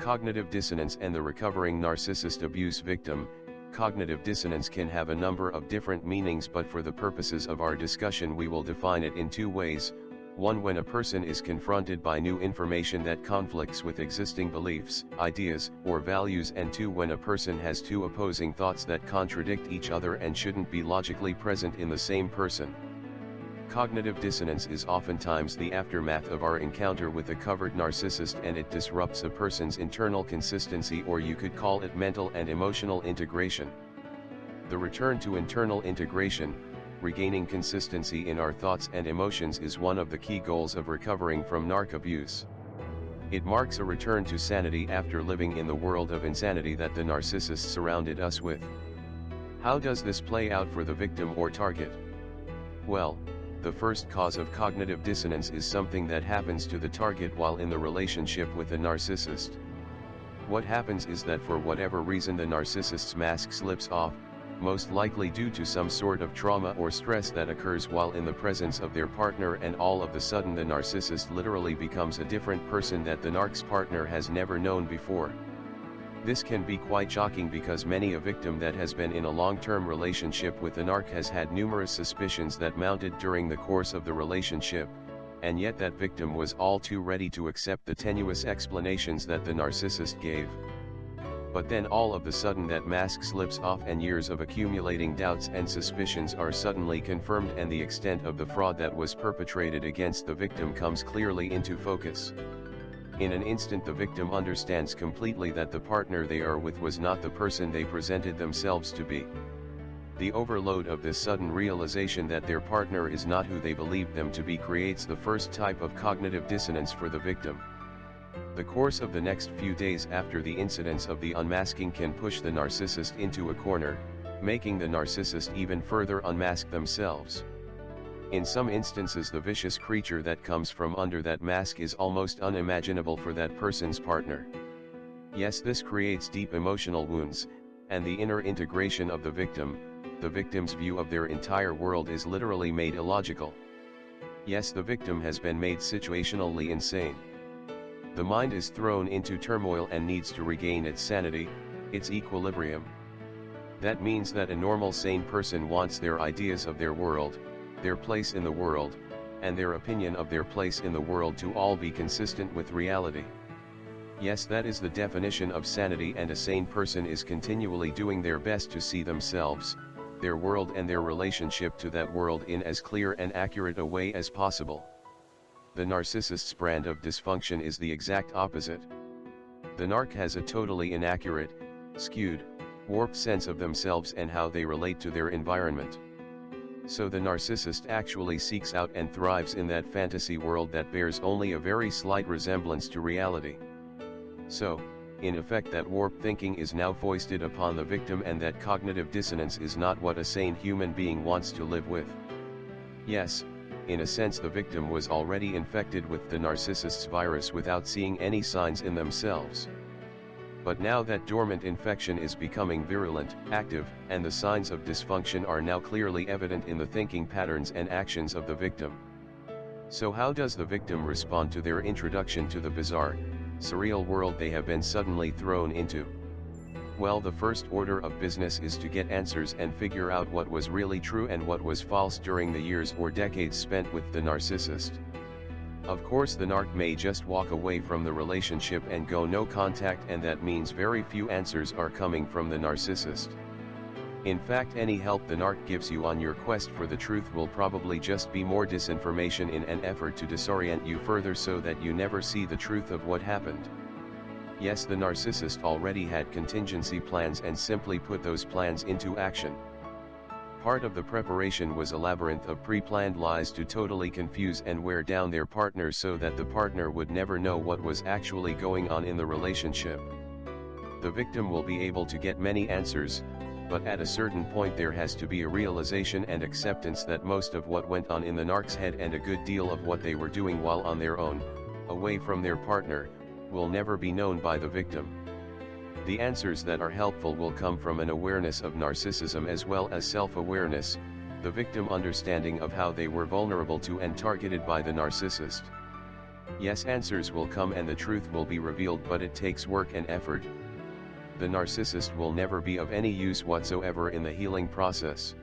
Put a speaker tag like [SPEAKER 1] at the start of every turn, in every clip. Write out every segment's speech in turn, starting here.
[SPEAKER 1] Cognitive dissonance and the recovering narcissist abuse victim. Cognitive dissonance can have a number of different meanings, but for the purposes of our discussion we will define it in two ways. One, when a person is confronted by new information that conflicts with existing beliefs, ideas, or values, and two, when a person has two opposing thoughts that contradict each other and shouldn't be logically present in the same person. Cognitive dissonance is oftentimes the aftermath of our encounter with a covert narcissist, and it disrupts a person's internal consistency, or you could call it mental and emotional integration. The return to internal integration, regaining consistency in our thoughts and emotions, is one of the key goals of recovering from narc abuse. It marks a return to sanity after living in the world of insanity that the narcissist surrounded us with. How does this play out for the victim or target? Well, the first cause of cognitive dissonance is something that happens to the target while in the relationship with the narcissist. What happens is that for whatever reason the narcissist's mask slips off, most likely due to some sort of trauma or stress that occurs while in the presence of their partner, and all of a sudden the narcissist literally becomes a different person that the narc's partner has never known before. This can be quite shocking because many a victim that has been in a long-term relationship with the narc has had numerous suspicions that mounted during the course of the relationship, and yet that victim was all too ready to accept the tenuous explanations that the narcissist gave. But then all of a sudden that mask slips off and years of accumulating doubts and suspicions are suddenly confirmed, and the extent of the fraud that was perpetrated against the victim comes clearly into focus. In an instant the victim understands completely that the partner they are with was not the person they presented themselves to be. The overload of this sudden realization that their partner is not who they believed them to be creates the first type of cognitive dissonance for the victim. The course of the next few days after the incidence of the unmasking can push the narcissist into a corner, making the narcissist even further unmask themselves. In some instances the vicious creature that comes from under that mask is almost unimaginable for that person's partner. Yes, this creates deep emotional wounds, and the inner integration of the victim's view of their entire world is literally made illogical. Yes, the victim has been made situationally insane. The mind is thrown into turmoil and needs to regain its sanity, its equilibrium. That means that a normal sane person wants their ideas of their world, their place in the world, and their opinion of their place in the world to all be consistent with reality. Yes, that is the definition of sanity, and a sane person is continually doing their best to see themselves, their world and their relationship to that world in as clear and accurate a way as possible. The narcissist's brand of dysfunction is the exact opposite. The narc has a totally inaccurate, skewed, warped sense of themselves and how they relate to their environment. So the narcissist actually seeks out and thrives in that fantasy world that bears only a very slight resemblance to reality. So, in effect, that warped thinking is now foisted upon the victim, and that cognitive dissonance is not what a sane human being wants to live with. Yes, in a sense the victim was already infected with the narcissist's virus without seeing any signs in themselves. But now that dormant infection is becoming virulent, active, and the signs of dysfunction are now clearly evident in the thinking patterns and actions of the victim. So how does the victim respond to their introduction to the bizarre, surreal world they have been suddenly thrown into? Well, the first order of business is to get answers and figure out what was really true and what was false during the years or decades spent with the narcissist. Of course, the narc may just walk away from the relationship and go no contact, and that means very few answers are coming from the narcissist. In fact, any help the narc gives you on your quest for the truth will probably just be more disinformation in an effort to disorient you further so that you never see the truth of what happened. Yes, the narcissist already had contingency plans and simply put those plans into action. Part of the preparation was a labyrinth of pre-planned lies to totally confuse and wear down their partner so that the partner would never know what was actually going on in the relationship. The victim will be able to get many answers, but at a certain point there has to be a realization and acceptance that most of what went on in the narc's head and a good deal of what they were doing while on their own, away from their partner, will never be known by the victim. The answers that are helpful will come from an awareness of narcissism as well as self-awareness, the victim understanding of how they were vulnerable to and targeted by the narcissist. Yes, answers will come and the truth will be revealed, but it takes work and effort. The narcissist will never be of any use whatsoever in the healing process.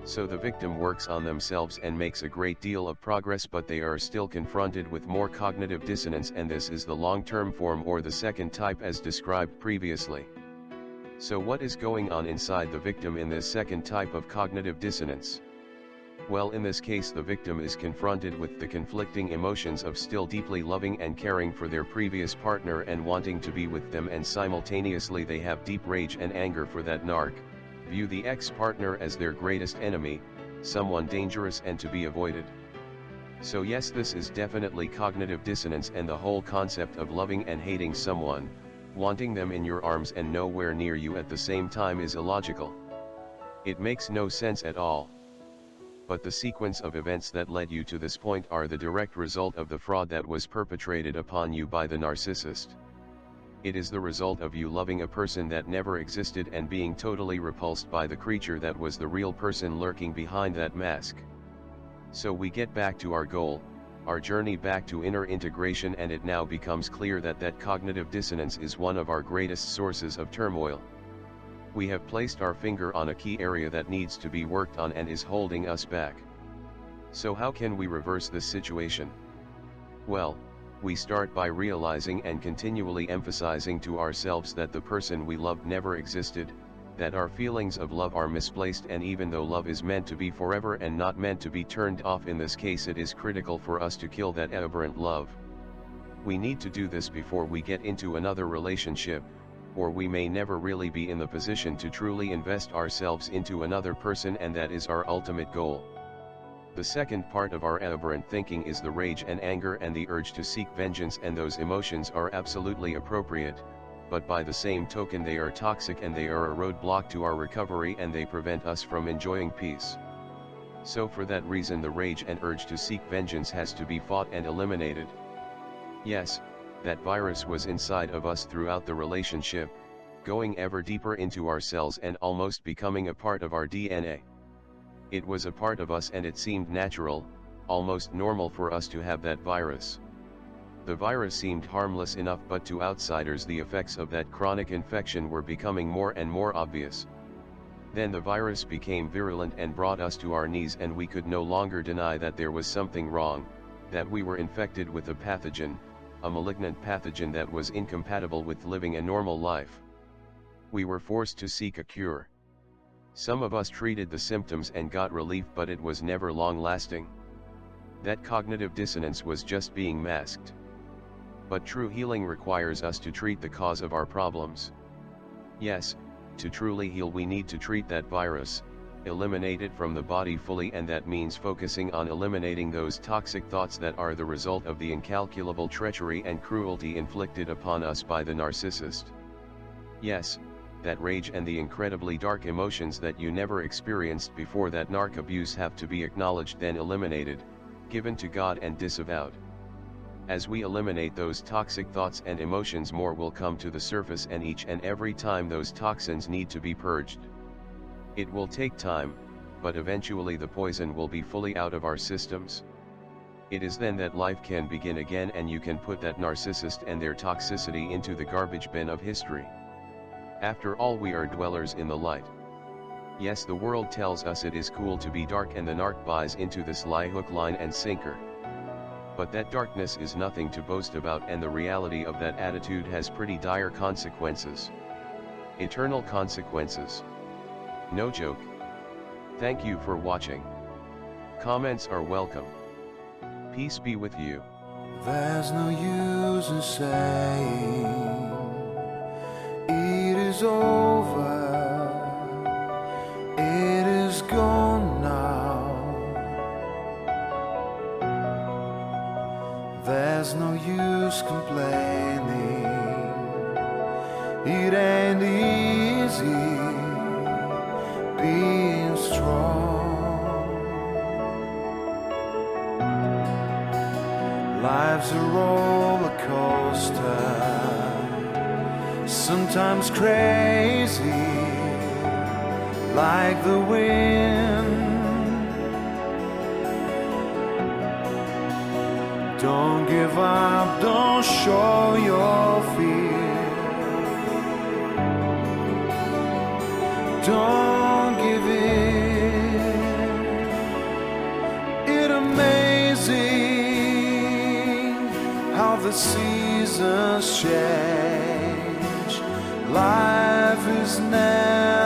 [SPEAKER 1] So the victim works on themselves and makes a great deal of progress, but they are still confronted with more cognitive dissonance, and this is the long-term form or the second type as described previously. So what is going on inside the victim in this second type of cognitive dissonance? Well, in this case the victim is confronted with the conflicting emotions of still deeply loving and caring for their previous partner and wanting to be with them, and simultaneously they have deep rage and anger for that narc, view the ex-partner as their greatest enemy, someone dangerous and to be avoided. So yes, this is definitely cognitive dissonance, and the whole concept of loving and hating someone, wanting them in your arms and nowhere near you at the same time, is illogical. It makes no sense at all. But the sequence of events that led you to this point are the direct result of the fraud that was perpetrated upon you by the narcissist. It is the result of you loving a person that never existed and being totally repulsed by the creature that was the real person lurking behind that mask. So we get back to our goal, our journey back to inner integration, and it now becomes clear that that cognitive dissonance is one of our greatest sources of turmoil. We have placed our finger on a key area that needs to be worked on and is holding us back. So how can we reverse this situation? Well, we start by realizing and continually emphasizing to ourselves that the person we loved never existed, that our feelings of love are misplaced, and even though love is meant to be forever and not meant to be turned off, in this case it is critical for us to kill that aberrant love. We need to do this before we get into another relationship, or we may never really be in the position to truly invest ourselves into another person, and that is our ultimate goal. The second part of our aberrant thinking is the rage and anger and the urge to seek vengeance, and those emotions are absolutely appropriate, but by the same token they are toxic and they are a roadblock to our recovery, and they prevent us from enjoying peace. So for that reason the rage and urge to seek vengeance has to be fought and eliminated. Yes, that virus was inside of us throughout the relationship, going ever deeper into our cells and almost becoming a part of our DNA. It was a part of us and it seemed natural, almost normal for us to have that virus. The virus seemed harmless enough, but to outsiders the effects of that chronic infection were becoming more and more obvious. Then the virus became virulent and brought us to our knees, and we could no longer deny that there was something wrong, that we were infected with a pathogen, a malignant pathogen that was incompatible with living a normal life. We were forced to seek a cure. Some of us treated the symptoms and got relief, but it was never long-lasting. That cognitive dissonance was just being masked. But true healing requires us to treat the cause of our problems. Yes, to truly heal we need to treat that virus, eliminate it from the body fully, and that means focusing on eliminating those toxic thoughts that are the result of the incalculable treachery and cruelty inflicted upon us by the narcissist. Yes, that rage and the incredibly dark emotions that you never experienced before that narc abuse have to be acknowledged, then eliminated, given to God and disavowed. As we eliminate those toxic thoughts and emotions, more will come to the surface, and each and every time those toxins need to be purged. It will take time, but eventually the poison will be fully out of our systems. It is then that life can begin again, and you can put that narcissist and their toxicity into the garbage bin of history. After all, we are dwellers in the light. Yes, the world tells us it is cool to be dark, and the narc buys into this lie hook, line and sinker. But that darkness is nothing to boast about, and the reality of that attitude has pretty dire consequences. Eternal consequences. No joke. Thank you for watching. Comments are welcome. Peace be with you.
[SPEAKER 2] There's no use in saying it is over. It is gone now. There's no use complaining. It ain't easy being strong. Life's a roller coaster, sometimes crazy, like the wind. Don't give up, don't show your fear. Don't give in. It's amazing how the seasons change. Life is never